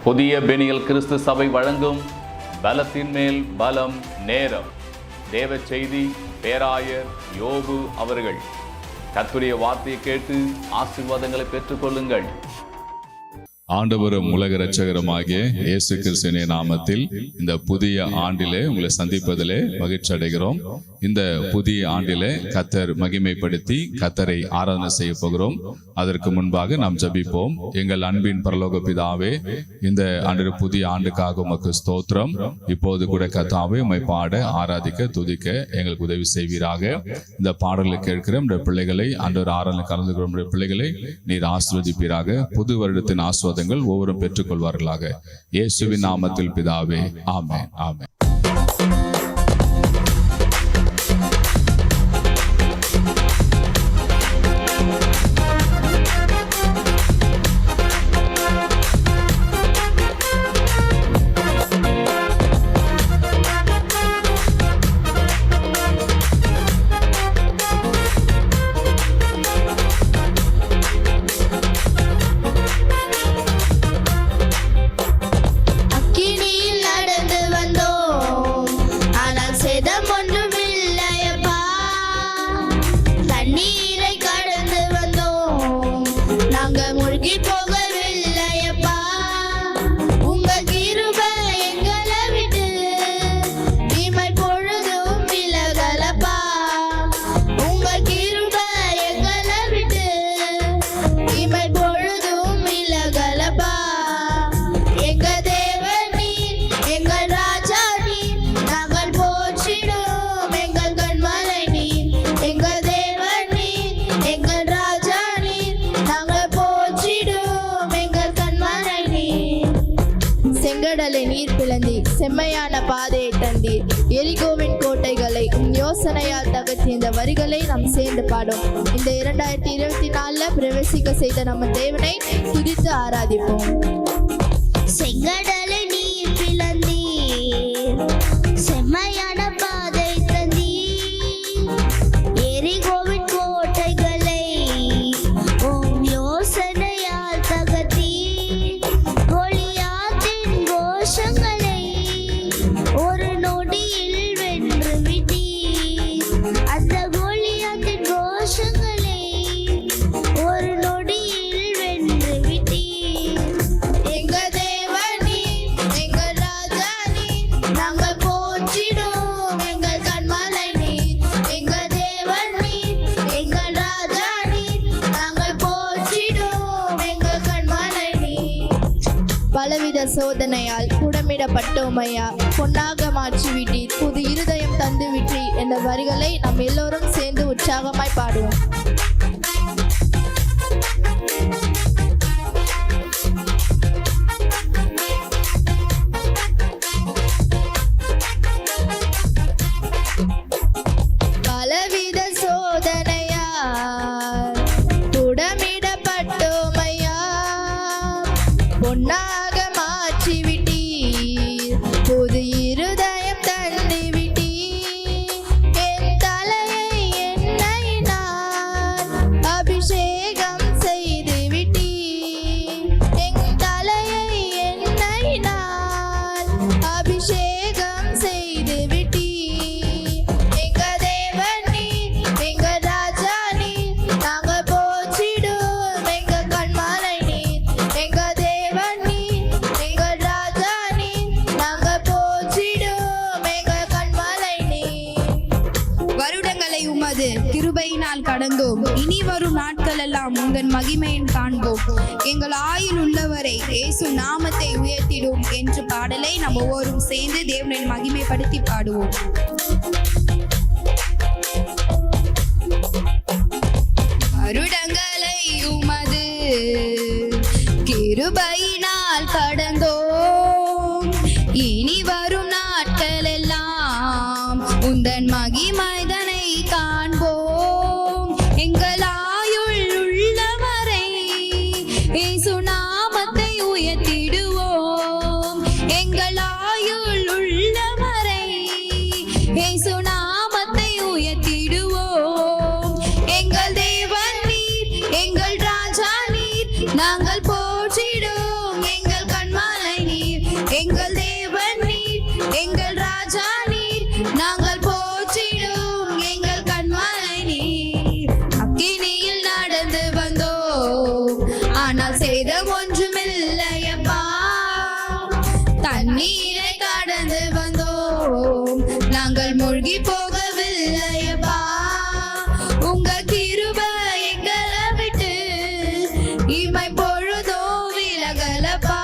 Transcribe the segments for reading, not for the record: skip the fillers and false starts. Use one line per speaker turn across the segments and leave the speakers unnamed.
புதிய பெனியல் கிறிஸ்து சபை வழங்கும் பலத்தின் மேல் பலம் நேரம். தேவ செய்தி பேராயர் யோபு அவர்கள். கர்த்தருடைய வார்த்தையை கேட்டு ஆசீர்வாதங்களை பெற்றுக்கொள்ளுங்கள்.
ஆண்டவரும் உலக இரட்சகருமாகிய இயேசு கிறிஸ்துவின் நாமத்தில் இந்த புதிய ஆண்டிலே உங்களை சந்திப்பதிலே மகிழ்ச்சி அடைகிறோம். இந்த புதிய ஆண்டிலே கர்த்தர் மகிமைப்படுத்தி கர்த்தரை ஆராதனை செய்ய போகிறோம். அதற்கு முன்பாக நாம் ஜெபிப்போம். எங்கள் அன்பின் பரலோக பிதாவே, இந்த ஆண்டு புதிய ஆண்டுக்காக உமக்கு ஸ்தோத்திரம். இப்போது கூட கர்த்தாவே உம்மை பாட ஆராதிக்க துதிக்க எங்களுக்கு உதவி செய்வீராக. இந்த பாடலை கேட்கிற நம்முடைய பிள்ளைகளை, ஆண்டவர் ஆராதனை கலந்து கொள்ளும் நம்முடைய பிள்ளைகளை நீர் ஆசீர்வதிப்பீராக. புது வருடத்தின் ஆசீர்வாதங்கள் ஒவ்வொருவரும் பெற்றுக்கொள்வார்களாக. இயேசுவின் நாமத்தில் பிதாவே, ஆமென், ஆமென்.
நீர் பிளந்தி செம்மையான பாதையை தந்தீர். எரிகோவின் கோட்டைகளை யோசனையால் தகர்த்திய இந்த வரிகளை நாம் சேர்ந்து பாடும். இந்த 2024 பிரவேசிக்க செய்த நம்ம தேவனை துதித்து ஆராதிப்போம்.
செங்கடலை நீர் பிளந்தீர், செம்மையான பாதை தந்தீர். எரிகோவின் கோட்டைகளை யோசனையால் தகர்த்தீர். கோலியாத்தின் கோஷங்களை ஒரு நொடியில் வென்று விட்டீர். அந்த கோலியாத்தின் கோஷங்களை ஒரு நொடியில் வென்று விட்டீர். எங்க தேவனே, எங்க ராஜானே, நாங்கள் போற்றிடுவோம் எங்கள் கண்மலை நீர். எங்க தேவனே, எங்க ராஜானே, நாங்கள் போற்றிடுவோம் எங்கள் கண்மலை நீர்.
பலவித சோதனையால் புடமிடப்பட்டோமையா, பொன்னாக மாற்றி விட்டீர், புது இருதயம் தந்து விட்டீர் என்ற வரிகளை நாம் எல்லோரும் சேர்ந்து உற்சாகமாய் பாடுவோம். பலவித சோதனையால் புடமிடப்பட்டோமையா, பொன்னாக மாற்றி விட்டீர், புது இருதயம் தந்து விட்டீர். என் தலையை எண்ணெயினால் அபிஷேகம் செய்து விட்டீர். என் தலையை எண்ணெயினால் அபிஷேகம் செய்து விட்டீர். எங்க தேவன் நீர், எங்க ராஜா நீர், நாங்க போற்றிடுவோம் எங்க கண்மலை நீர். எங்க தேவன் நீர், எங்க ராஜா நீர், நாங்க போற்றிடுவோம் எங்க கண்மலை நீர்.
வருடங்களை உமது கிருபையினால் கடந்தோம், இனி வரும் நாட்கள் எல்லாம் உங்கள் மகிமையின் காண்போம். எங்கள் ஆயுள் உள்ளவரை இயேசு நாமத்தை உயர்த்திடும் என்ற பாடலை நாம் ஒவ்வொரும் சேர்ந்து தேவனின் மகிமைப்படுத்தி பாடுவோம். வருடங்களை உமது கிருபையினால் கடந்தோம், இனி வரும் நாட்கள் எல்லாம் உந்தன் மகிமைதனை காண்போம். எங்கள் ஆயுள் உள்ளவரை இயேசு நாமத்தை உயர்த்திடுவோம். எங்கள் ஆயுள் உள்ளவரை இயேசு நாமத்தை உயர்த்திடுவோம். எங்கள் தேவன் நீர், எங்கள் ராஜா நீர், நாங்கள் போற்றிடுவோம் எங்கள் கண்மலை எங்கள் தேவன் நீர், எங்கள் ராஜா நீர், நாங்கள் போற்றிடும் எங்கள் கண்மலை நீர். அக்கினியில் நடந்து வந்தோம், ஆனால் சேதம் ஒன்றுமில்லையப்பா. தண்ணீரை கடந்து வந்தோம், நாங்கள் மூழ்கி போகவில்லையப்பா. உங்க கிருபை எங்களை விட்டு இமை பொழுதோ விலகலப்பா.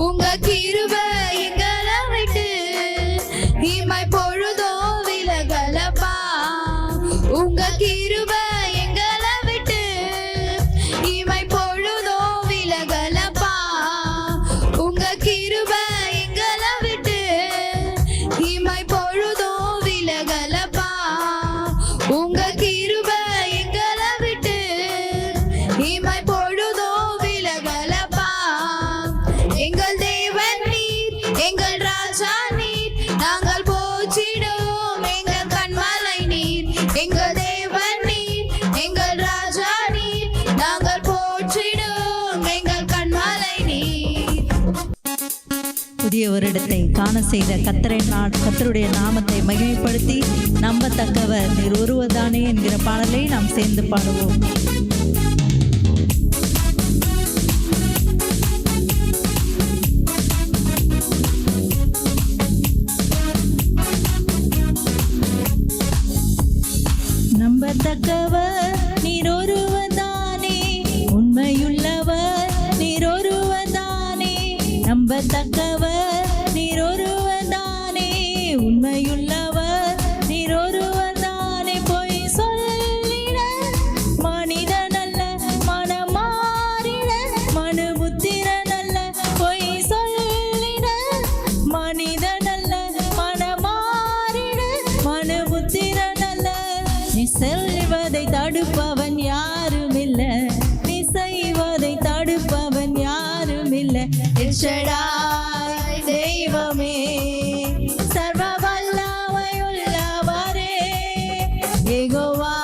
உங்க கிருபை எங்களை விட்டு இமை பொழுதோ விலகலப்பா. உங்க கிருபை எங்களை விட்டு இமை பொழுதோ விலகலப்பா. உங்க கிருபை எங்களை விட்டு இமை பொழுதோ விலகலப்பா. உங்க கிருபை எங்களை விட்டு இமை பொழுதோ விலகலப்பா. எங்கள் தேவன் நீர், எங்கள் ராஜா நீர், நாங்கள் போற்றிடும் எங்கள் கண்மலை நீர். எங்கள் தேவன் நீர், எங்கள் ராஜா நீர், நாங்கள் போற்றிடும் எங்கள் கண்மலை நீர்.
புதிய வருடத்தை காண செய்த கர்த்தருடைய நாமத்தை மகிமைப்படுத்தி நம்பத்தக்கவர் நீர் ஒருவர்தானே என்கிற பாடலை நாம் சேர்ந்து பாடுவோம். நம்பத்தக்கவர் நீர் ஒருவர்தானே, உண்மையுள்ளவர் நீர் ஒருவர்தானே. நம்பத்தக்கவர் நீர் ஒருவர்தானே, உண்மையுள்ளவர் நீர் ஒருவர்தானே. பொய் சொல்லிட மனிதனல்ல, மனம் மாறிட மனுபுத்திரனல்ல. பொய் சொல்லிட மனிதனல்ல, மனம் மாறிட மனுபுத்திரனல்ல. நீ செல்வதை தடுப்பவன் யாருமில்ல, நீ செய்வதை தடுப்பவன் யாருமில்ல. எல் ஷடாய் தெய்வமே, சர்வ வல்லமையுள்ளவரே, யெகோவா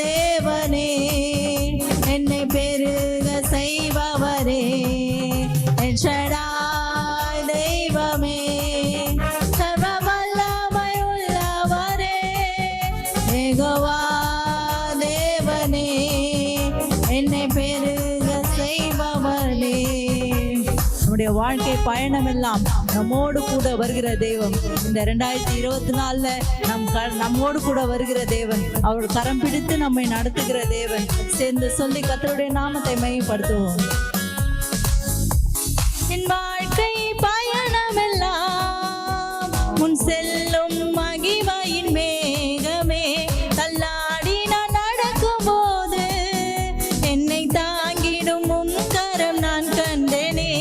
தேவனே, என்னை பெருக செய்பவரே. எல் ஷடாய் தெய்வமே, சர்வ வல்லமையுள்ளவரே, யெகோவா தேவனே, என்னை பெருக செய்பவரே. நம்முடைய வாழ்க்கை பயணமெல்லாம் நம்மோடு கூட வருகிற தெய்வம். இந்த 2024 நம்மோடு கூட வருகிற தேவன், அவர் கரம் பிடித்து நம்மை நடத்துகிற தேவன். சேர்ந்து சொல்லி கர்த்தருடைய நாமத்தை மையப்படுத்துவோம். என் வாழ்க்கை பயணமெல்லாம் முன் செல்லும் மகிமையின் மேகமே. தள்ளாடி நான் நடக்கும் போது என்னை தாங்கிடும் உம் கரம் நான் கண்டேனே.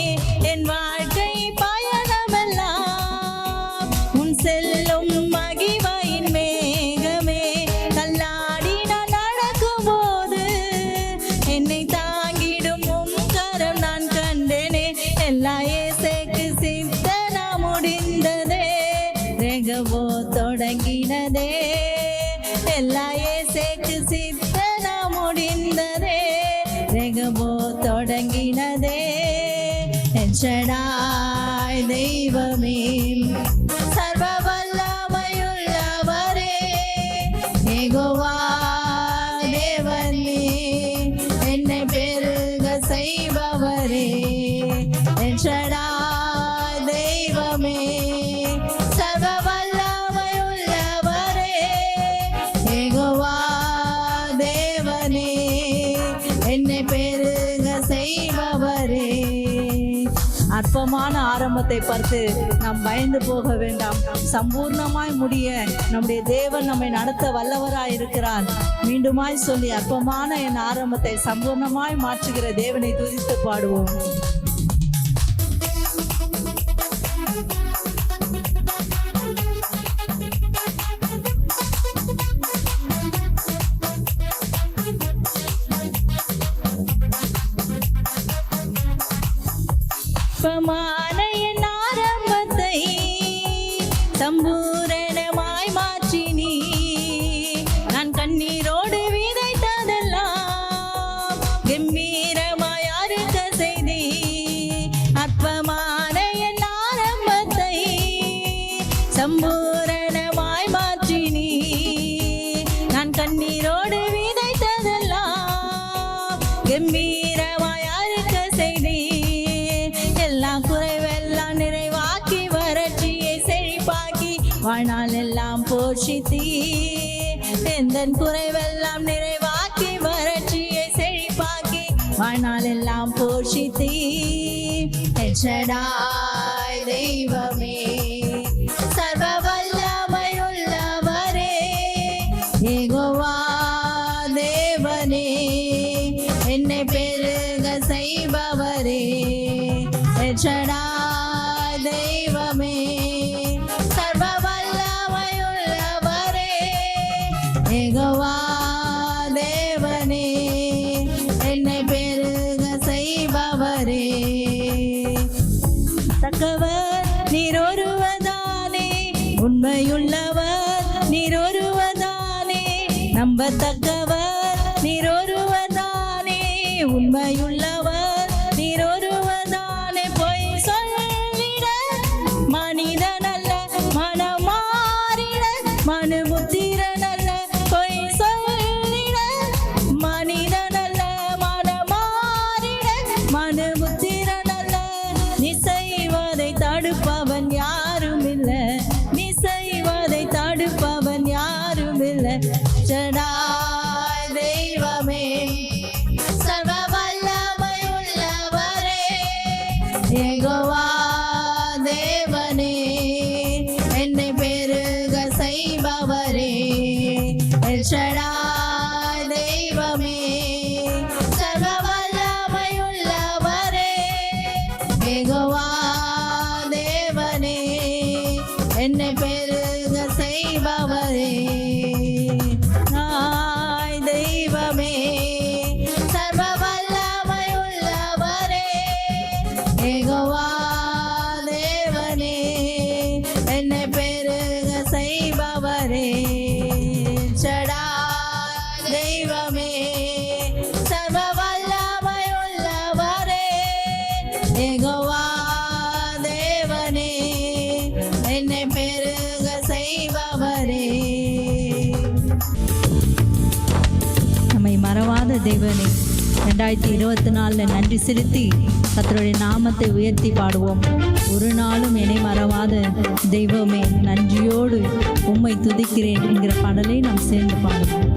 என் வாழ்க்கை பயணமெல்லாம் முன் செல்லும் மகிமையின் மேகமே. தள்ளாடி நான் நடக்கும் போது என்னை தாங்கிடும் உம் கரம் நான் கண்டேனே. எல்லா இயேசுவுக்கு சித்தனா முடிந்ததே, ரெகவோ தொடங்கினதே. எல்லா இயேசுவுக்கு சித்தனா முடிந்ததே, ரெகவோ தொடங்கினதே. எல் ஷடாய் தெய்வமே, சர்வ வல்லமையுள்ளவரே, யெகோவா தேவனே, என்னை பெருக செய்பவரே. எல் ஷடாய் தெய்வமே, சர்வ வல்லமையுள்ளவரே, யெகோவா தேவனே, என்னை பெருக செய்பவரே. அற்பமான ஆரம்பத்தை பார்த்து நாம் பயந்து போக வேண்டாம். சம்பூர்ணமாய் முடிய நம்முடைய தேவன் நம்மை நடத்த வல்லவராய் இருக்கிறார். மீண்டுமாய் சொல்லி அற்பமான என் ஆரம்பத்தை சம்பூர்ணமாய் மாற்றுகிற தேவனை துதித்து பாடுவோம். அற்பமான என் ஆரம்பத்தை சம்பூரணமாய் மாற்றினீ. நான் கண்ணீரோடு விதைத்ததெல்லாம் கம்பீரமாய் அறுக்க செய்தி. அற்பமான சம்பூரணமாய் மாற்றினீ. நான் கண்ணீரோடு விதைத்ததெல்லாம் கம்பீரமாய் அறுக்க செய்தீ. எல்லா குறைவெல்லாம் நிறைவாக்கி வறட்சியை செழிப்பாக்கி வாழ்நாள் எல்லாம் போஷித்தீ. எந்தன் குறைவெல்லாம் நிறைவாக்கி வறட்சியை செழிப்பாக்கி வாழ்நாள் எல்லாம் போஷித்தீ. எல் ஷடாய் தெய்வமே, சர்வ வல்லமையுள்ளவரே, யெகோவா தேவனே, என்னை பெருக செய்பவரே. எல் ஷடாய் தெய்வமே, சர்வ வல்லமையுள்ளவரே, யெகோவா தேவனே, என்னை பெருக செய்பவரே. தக்கவர் நீர் ஒருவதானே, உண்மையுள்ளவர் நீர் ஒருவதானே, நம்பத்தக்கவர் நீர் ஒருவதானே, உண்மையுள்ளவர் நீர் ஒருவதானே. பொய் சொல்லிட மனிதனல்ல, மனம் மாறிட மனுபுத்திரனல்ல. பொய் சொல்லிட மனிதனல்ல, மனம் மாறிட மனுபுத்திரனல்ல. நீ செய்வதை தடுப்பவன் யாரும் இல்லை, நீ செய்வதை தடுப்பவன் யாரும் இல்லை. ஷடாய் தெய்வமே, சர்வ வல்லமையுள்ளவரே, யெகோவா தேவனே, என்னை பெருக செய்பவரே. எல் ஷடாய் தெய்வமே, சர்வ வல்லமையுள்ளவரே, யெகோவா தேவனே, என்னை பெருக செய்பவரே. நாய் தெய்வமே, சர்வ வல்லமையுள்ளவரே, யெகோவா தேவனே, என்னை பெருக செய்பவரே. ஷடாய் தெய்வமே, சர்வ வல்லமையுள்ளவரே, யெகோவா தேவனே, என்னை பெருக செய்பவரே. நம்மை மறவாத தேவனே, 2024 நன்றி செலுத்தி கர்த்தருடைய நாமத்தை உயர்த்தி பாடுவோம். ஒரு நாளும் என்னை மறவாத தெய்வமே, நன்றியோடு உம்மை துதிக்கிறேன் என்கிற பாடலை நாம் சேர்ந்து பாடுவோம்.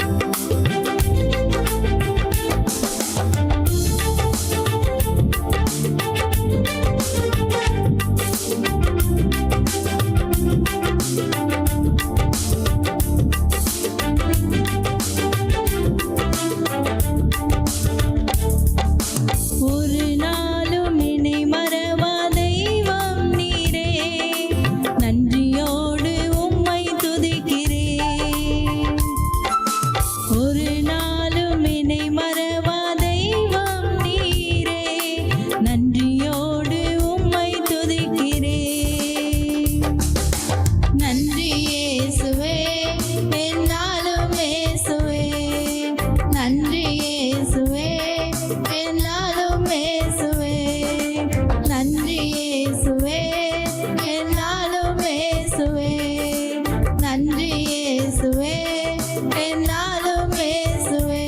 ஒரு நாளும் என்னை மறவா தெய்வம் நீரே, நன்றியோடு உம்மை துதிக்கிறேன். ஒரு நாளும் என்னை மறவா தெய்வம் நீரே, நன்றியோடு உம்மை துதிக்கிறேன். நன்றி இயேசுவே, என்னாலும் இயேசுவே, நன்றி இயேசுவே, என்னாலும் இயேசுவே, நன்றி இயேசுவே, என்னாலும் இயேசுவே, நன்றி இயேசுவே, என்னாலும் இயேசுவே.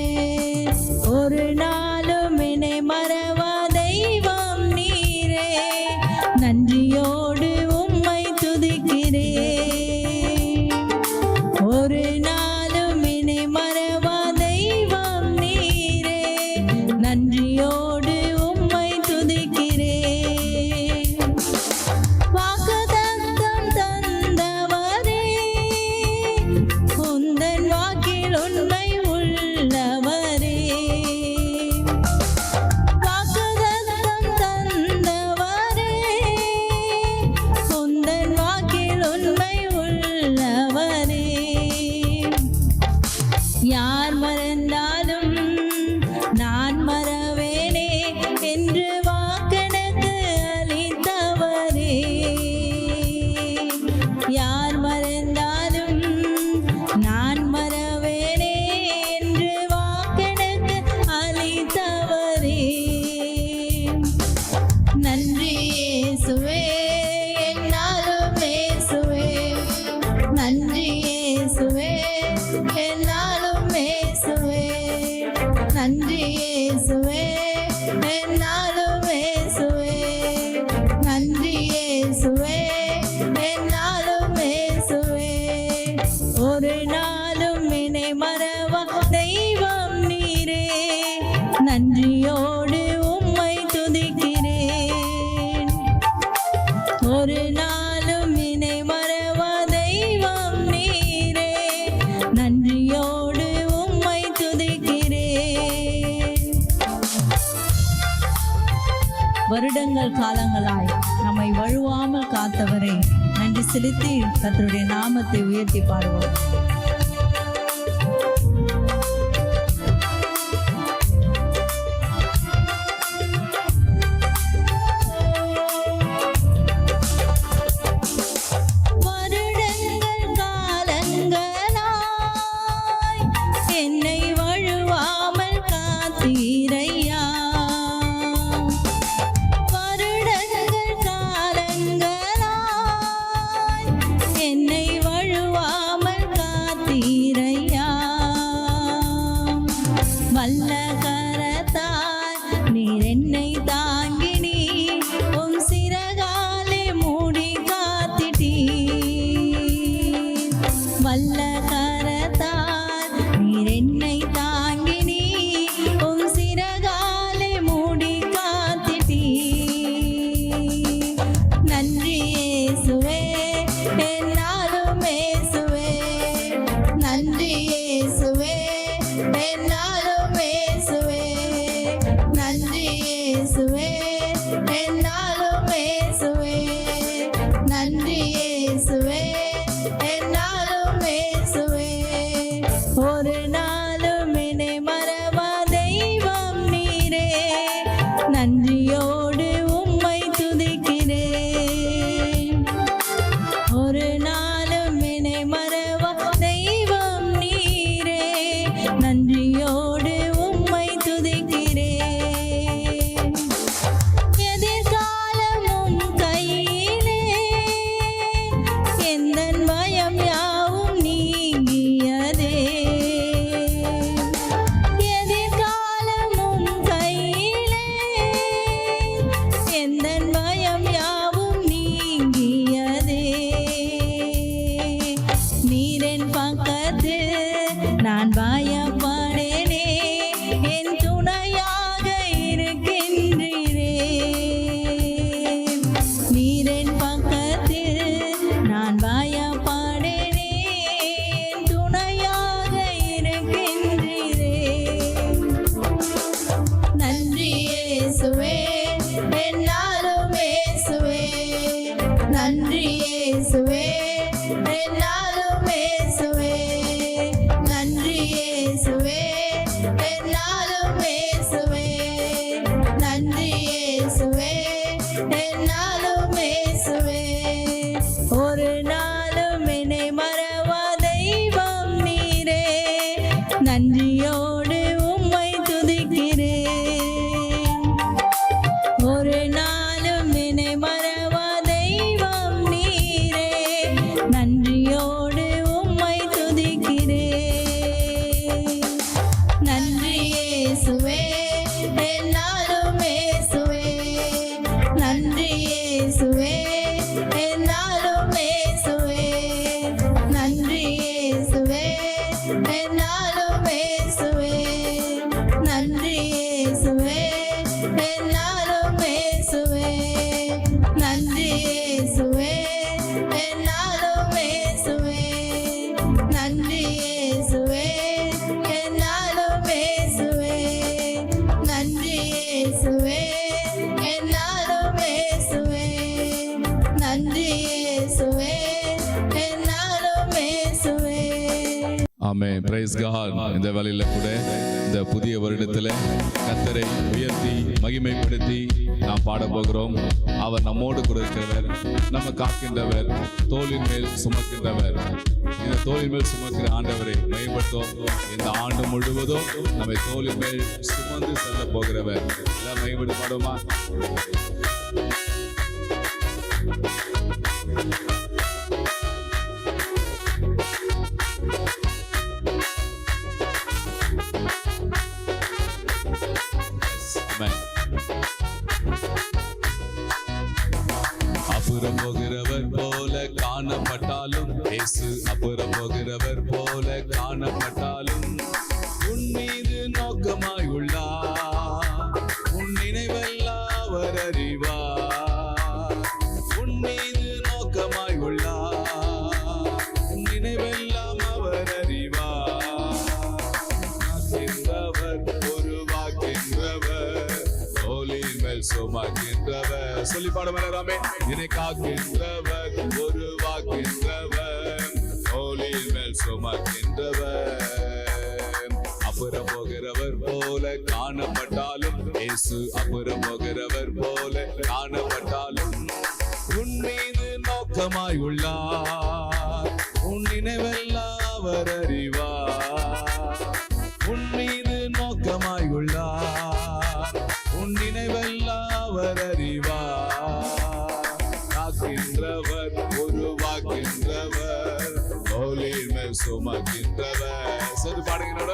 ஒரு நாளும் என்னை மறவா தெய்வம் நீரே, நன்றியோடு உம்மை துதிக்கிறேன். ஒரு நாளும் என்னை மறவா தெய்வம் நீரே, நன்றியோடு உம்மை துதிக்கிறேன். வாக்குத்தத்தம் தந்தவரே, உந்தன் வாக்கில் உண்மை உள்ளவரே. வாக்குத்தத்தம் தந்தவரே, காலங்கள் காலங்களாய் நம்மை வழுவாமல் காத்தவரை நன்றி செலுத்தி கர்த்தருடைய நாமத்தை உயர்த்தி பாடுவோம்.
ஆமென். Praise God. இந்த வேளையில கூட இந்த புதிய வருடத்தில் கர்த்தரை உயர்த்தி மகிமைப்படுத்தி நாம் பாட போகிறோம். அவர் நம்மோடு கூட இருக்கிறவர், நம்ம காக்கின்றவர், தோளின் மேல் சுமக்கின்றவர். இந்த தோளின் மேல் சுமக்கிற ஆண்டவரை மகிமைப்படுத்தும். இந்த ஆண்டு முழுவதும் நம்மை தோளின் மேல் சுமந்து செல்ல போகிறவர். எல்லாம் மகிமைப்பட்டு பாடுமா? அப்புறம் போகிறவர் போல காணப்பட்டாலும், இயேசு அப்புறம் போகிறவர் போல காணப்பட்டாலும், உன் மீது நோக்கமாய் உள்ளார், உன் நினைவெல்லாம் அவர் அறிவார். உன் மீது நோக்கமாய் உள்ளார், உன் நினைவெல்லாம் அவர் அறிவார். காக்கின்றவர், உருவாக்கின்றவர், தோளின் மேல் சுமக்கின்றவர், சொல்லி பாடும் எல்லாமே. என்னை காக்கின்றவர் உருவாக்கின்றவர் தோளின் மேல் சுமக்கின்றவர். அப்புறம் போகிறவர் போல காணப்பட்டாலும் இயேசு அப்புறம் போகிறவர் போல காணப்பட்டாலும் உன் மீது நோக்கமாய் உள்ளார். உன் நினைவெல்லாம் அவர் அறிவார். உன் மீது நோக்கமாய் உள்ளார். உன் நினைவெல்லாம் அவர் அறிவார். காக்கின்றவர் உருவாக்கின்றவர் தோளின் மேல் சுமக்கின்றவர். சரி பாடுகிறோட.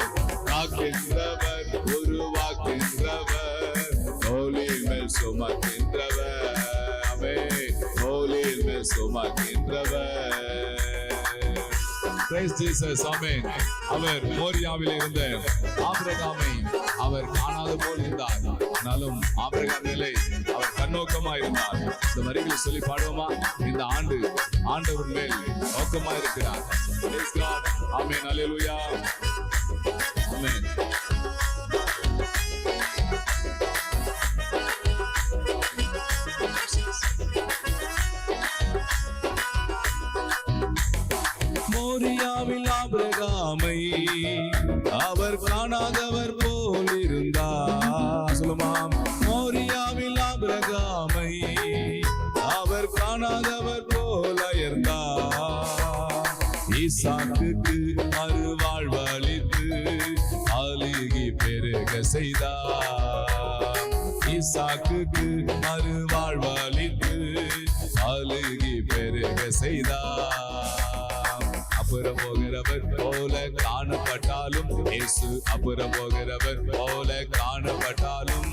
காக்கின்றவர் உருவாக்கின்றவர் தோளின் மேல் சுமக்கின்றவர். ஆமென். தோளின் மேல் சுமக்கின்றவர். Praise Jesus. ஆமென். அவர் மோரியாவில் இருந்த ஆபிரகாமை அவர் காணாத போல் இருந்தார். ஆனாலும் ஆபிரகாம் மேலே அவர் கண்ணோக்கமா இருந்தார். இந்த வரிகளை சொல்லி பாடுவோமா? இந்த ஆண்டு ஆண்டவர் மேல் நோக்கமா இருக்கிறார். Praise God. ஆமென். அல்லேலூயா. ஆமென். மோரியாவில் ஆபிரகாமை அவர் காணாதவர் போல் இருந்தார். சொல்லுமாம். மோரியாவில் ஆபிரகாமை அவர் காணாதவர் போல இருந்தார். ஈசாக்குக்கு மறுவாழ்வளித்து அழுகி பெருக செய்தார். ஈசாக்குக்கு மறுவாழ்வளித்து அழுகி பெருக செய்தார். அப்புறம் போகிறவர் போல காணப்பட்டாலும் இயேசு அப்புறம் போகிறவர் போல காணப்பட்டாலும்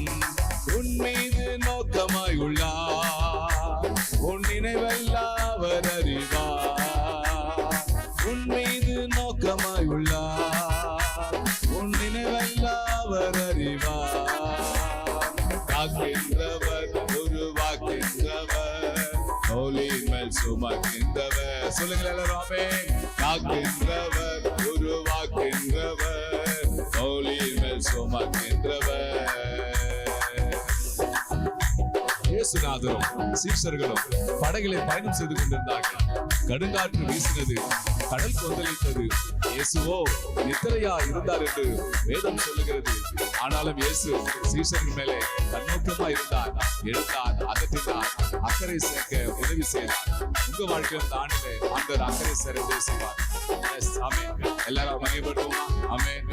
உன் மீது நோக்கமாய் உள்ளார். உன் நினைவெல்லாம் அவர் அறிவார். உன் மீது நோக்கமாய் உள்ளார். உன் நினைவெல்லாம் அவர் அறிவார். காக்கின்றவர் உருவாக்கின்றவர் தோளின் மேல் சுமக்கின்றவர். சொல்லுங்கள் எல்லாருமே. காக்கின்றவர் உருவாக்கின்றவர் தோளின் மேல் சுமக்கின்றவர். இயேசுநாதரும் சீஷர்களும் படகிலே பயணம் செய்து கொண்டிருந்தார்கள். கடுங்காற்று வீசினது, கடல் கொந்தளித்தது. இயேசுவோ நித்திரையா இருந்தார் என்று வேதம் சொல்லுகிறது. ஆனாலும் இயேசு சீஷர்கள் மேலே கண்ணோக்கமா இருந்தார். எழுந்தார், அகற்றினார், அக்கறை சேர்க்க உதவி செய்தார். உங்க வாழ்க்கையில் இந்த ஆண்டிலே ஆண்டவர் அக்கறை சேர்க்க உதவி செய்வார். ஆமென். எல்லாரும் மகிமைப்படுவோமா? ஆமென்.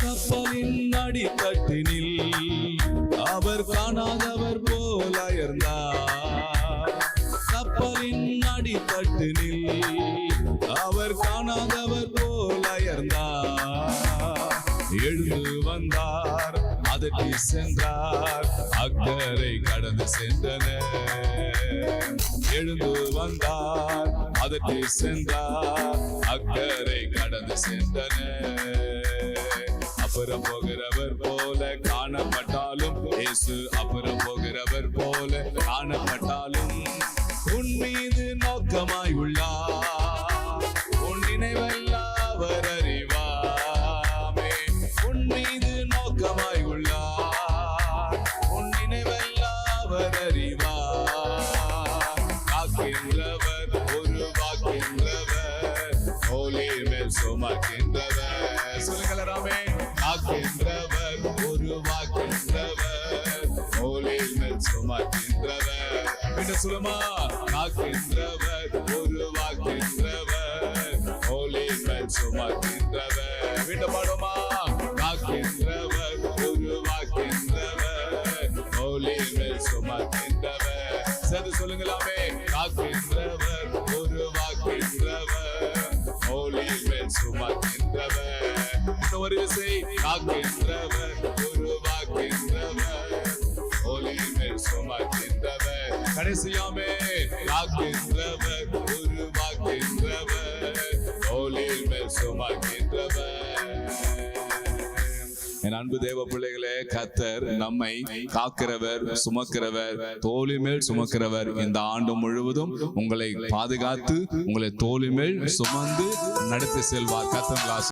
கப்பலின் அடித்தட்டினில் அவர் காணாதவர் போல இருந்தார். கப்பலின் அடித்தட்டினில் அவர் காணாதவர் போல இருந்தார். எழுந்து வந்தார், அதட்டி சென்றார், அக்கறை கடந்து சென்றனர். எழுந்து வந்தார், அதட்டி சென்றார், அக்கறை கடந்து சென்றனர். அப்புறம் போகிறவர் போல காணப்பட்டாலும் இயேசு அப்புறம் போகிறவர் போல காணப்பட்டாலும் உன் மீது நோக்கமாய் உள்ளார். உன் நினைவெல்லாம் அவர் அறிவாமே. உன் மீது நோக்கமாய் உள்ளார். உன் நினைவெல்லாம் அவர் அறிவார். காக்கின்றவர் உருவாக்கின்றவர் தோளின் மேல் சுமக்கின்றவர். சொல்லுங்களே. காக்கின்றவர் உருவாக்கின்றவர் தோளின் மேல் சுமக்கின்றவர். என்ன சொல்லுமா? காக்கின்றவர் உருவாக்கின்றவர் தோளின் மேல் சுமக்கின்றவர். வீட்டு பாடுமா? காக்கின்றவர் உருவாக்கின்றவர் தோளின் மேல் சுமக்கின்றவர். சேர்ந்து சொல்லுங்களாமே. காக்கின்றவர் உருவாக்கின்றவர் தோளின் மேல் சுமக்கின்றவர். ஒரு விசை. காக்கின்றவர் உருவாக்கின்றவர் தோளின் மேல் சுமக்கின்றவர். கடைசியாமே. காக்கின்றவர் உருவாக்கின்றவர் தோளின் மேல் சுமக்கின்றவர். என் அன்பு தேவ பிள்ளைகளே, கர்த்தர் நம்மை காக்கிறவர், சுமக்கிறவர், தோளி மேல் சுமக்கிறவர். இந்த ஆண்டு முழுவதும் உங்களை பாதுகாத்து உங்களை தோளி மேல் சுமந்து நடத்தி செல்வார். கர்த்தர்